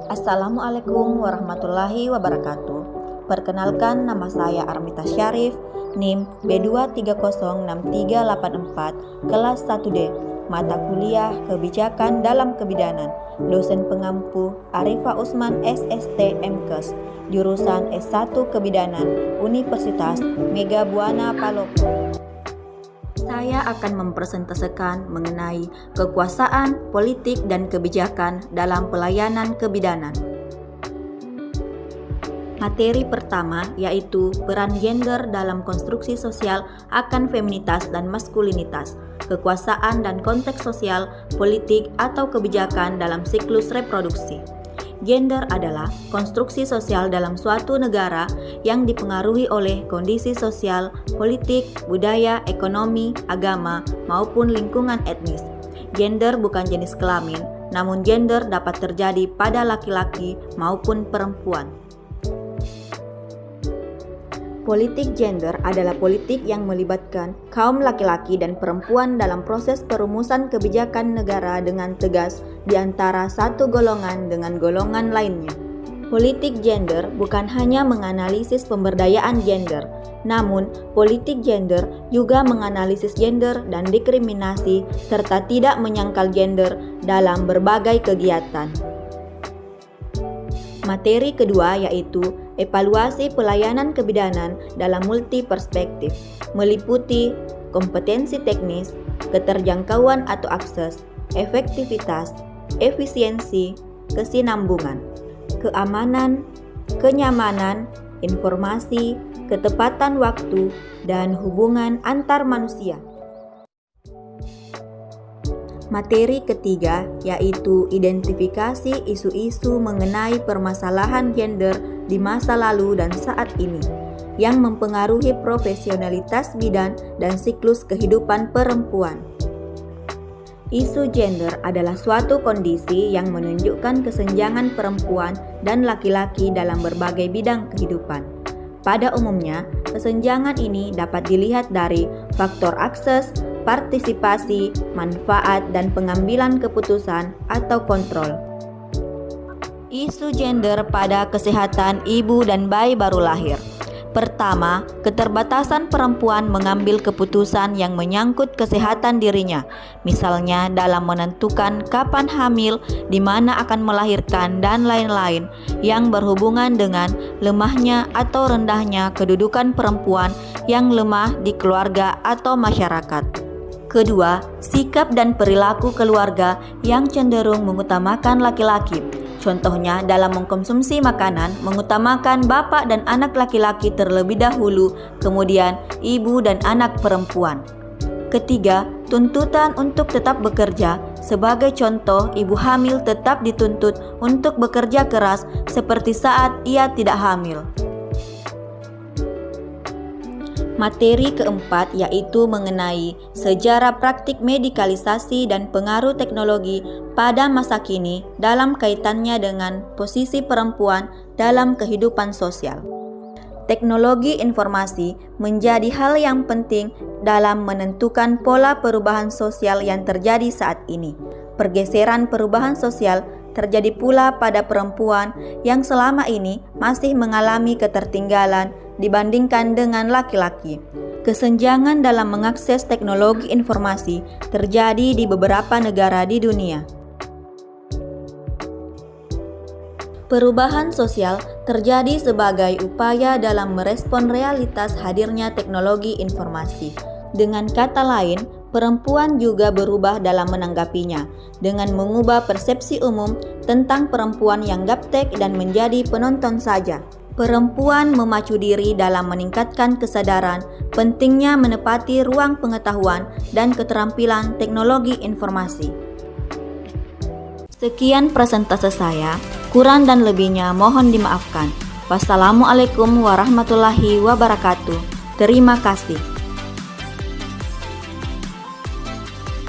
Assalamualaikum warahmatullahi wabarakatuh. Perkenalkan, nama saya Armita Syarif, NIM B2306384, kelas 1D, mata kuliah Kebijakan dalam Kebidanan, dosen pengampu Arifah Usman SST MKes, jurusan S1 Kebidanan, Universitas Mega Buana Palopo. Saya akan mempresentasikan mengenai kekuasaan, politik, dan kebijakan dalam pelayanan kebidanan. Materi pertama yaitu peran gender dalam konstruksi sosial akan feminitas dan maskulinitas, kekuasaan dan konteks sosial, politik, atau kebijakan dalam siklus reproduksi. Gender adalah konstruksi sosial dalam suatu negara yang dipengaruhi oleh kondisi sosial, politik, budaya, ekonomi, agama, maupun lingkungan etnis. Gender bukan jenis kelamin, namun gender dapat terjadi pada laki-laki maupun perempuan. Politik gender adalah politik yang melibatkan kaum laki-laki dan perempuan dalam proses perumusan kebijakan negara dengan tegas di antara satu golongan dengan golongan lainnya. Politik gender bukan hanya menganalisis pemberdayaan gender, namun politik gender juga menganalisis gender dan diskriminasi serta tidak menyangkal gender dalam berbagai kegiatan. Materi kedua yaitu evaluasi pelayanan kebidanan dalam multi perspektif, meliputi kompetensi teknis, keterjangkauan atau akses, efektivitas, efisiensi, kesinambungan, keamanan, kenyamanan, informasi, ketepatan waktu, dan hubungan antar manusia. Materi ketiga yaitu identifikasi isu-isu mengenai permasalahan gender di masa lalu dan saat ini yang mempengaruhi profesionalitas bidan dan siklus kehidupan perempuan. Isu gender adalah suatu kondisi yang menunjukkan kesenjangan perempuan dan laki-laki dalam berbagai bidang kehidupan. Pada umumnya, kesenjangan ini dapat dilihat dari faktor akses, partisipasi, manfaat, dan pengambilan keputusan atau kontrol. Isu gender pada kesehatan ibu dan bayi baru lahir. Pertama, keterbatasan perempuan mengambil keputusan yang menyangkut kesehatan dirinya, misalnya dalam menentukan kapan hamil, di mana akan melahirkan, dan lain-lain, yang berhubungan dengan lemahnya atau rendahnya kedudukan perempuan yang lemah di keluarga atau masyarakat. Kedua, sikap dan perilaku keluarga yang cenderung mengutamakan laki-laki. Contohnya dalam mengkonsumsi makanan, mengutamakan bapak dan anak laki-laki terlebih dahulu, kemudian ibu dan anak perempuan. Ketiga, tuntutan untuk tetap bekerja. Sebagai contoh, ibu hamil tetap dituntut untuk bekerja keras seperti saat ia tidak hamil. Materi keempat yaitu mengenai sejarah praktik medikalisasi dan pengaruh teknologi pada masa kini dalam kaitannya dengan posisi perempuan dalam kehidupan sosial. Teknologi informasi menjadi hal yang penting dalam menentukan pola perubahan sosial yang terjadi saat ini. Pergeseran perubahan sosial terjadi pula pada perempuan yang selama ini masih mengalami ketertinggalan dibandingkan dengan laki-laki. Kesenjangan dalam mengakses teknologi informasi terjadi di beberapa negara di dunia. Perubahan sosial terjadi sebagai upaya dalam merespon realitas hadirnya teknologi informasi. Dengan kata lain, perempuan juga berubah dalam menanggapinya, dengan mengubah persepsi umum tentang perempuan yang gaptek dan menjadi penonton saja. Perempuan memacu diri dalam meningkatkan kesadaran pentingnya menepati ruang pengetahuan dan keterampilan teknologi informasi. Sekian presentase saya, kurang dan lebihnya mohon dimaafkan. Wassalamualaikum warahmatullahi wabarakatuh. Terima kasih.